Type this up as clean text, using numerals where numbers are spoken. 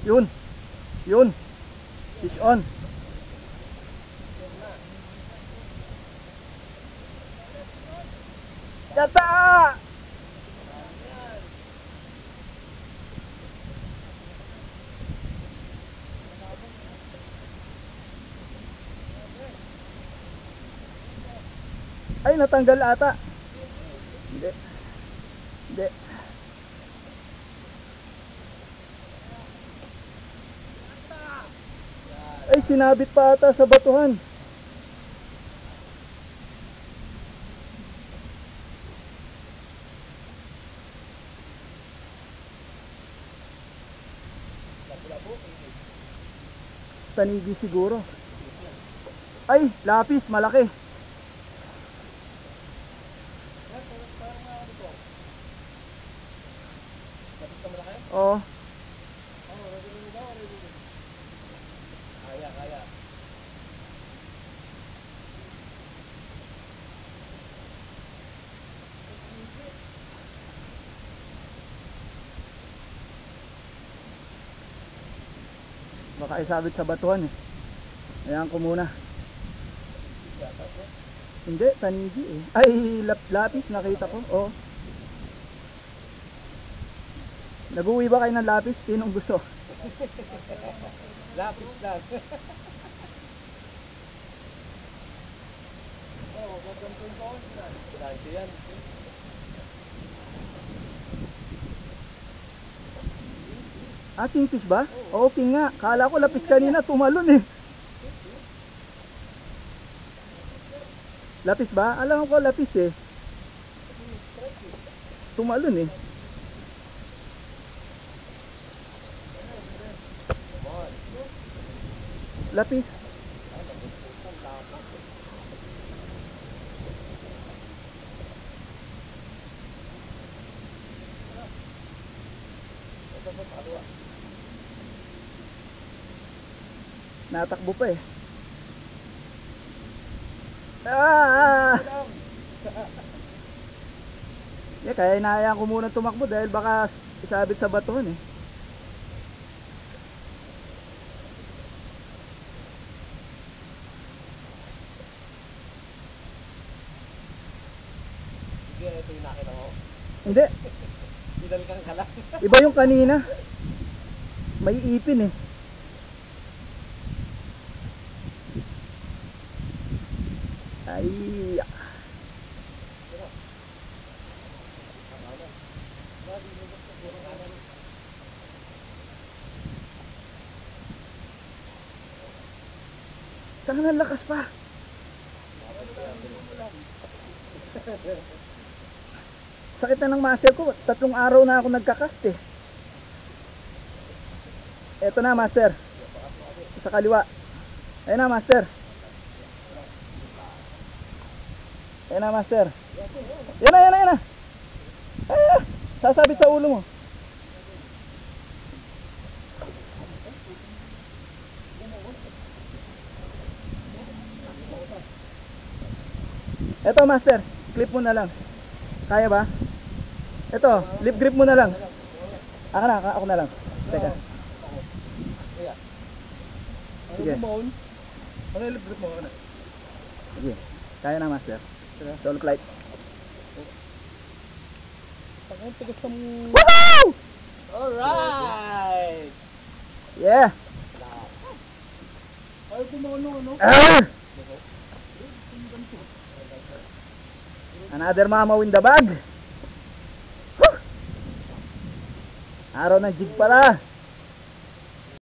Yun. Yun. Fish on. Yata! Ay, natanggal ata. Hindi. Hindi. Ay, sinabit pa ata sa batuhan. Tanigi siguro. Ay, lapis, malaki. Oo. Kaya. Baka isabit sa batuhan eh. Ayan ko muna. Hindi, tanigi eh. Ay, lapis nakita ko. Oo. Nag-uwi ba kayo ng lapis? Sinong gusto? Lapis lang. Oh, magandang ko. Dante yan. Ah, kingfish ba? Oo, king nga. Kala ko lapis kanina, tumalon eh. Lapis ba? Alam ko lapis eh. Tumalon eh. Lapis. Natakbo pa eh. Yeah, kaya inahayaan ko muna tumakbo dahil baka isabit sa batuhan eh. Sige, ito yung nakita mo. Hindi. Bidal kang kalas. Iba yung kanina. May ipin eh. Ay. Saan ang lakas pa? Sakit na ng muscle ko. 3 araw na ako nagkakast eh. Eto na master. Sa kaliwa. Ayun na master. Ayun na master. Yan na. Ah, sasabit sa ulo mo. Eto master, clip mo na lang. Kaya ba? Eto, lip grip mo na lang. Ako na lang. Teka. Sige. Ano yung lip grip mo? Sige. Kaya na master. Solo flight. Ang tigas ng... Woohoo! Alright! Yeah. Ay, kumono, ano? Ah! Another mamaw in the bag. Woo! Araw ng jig pala.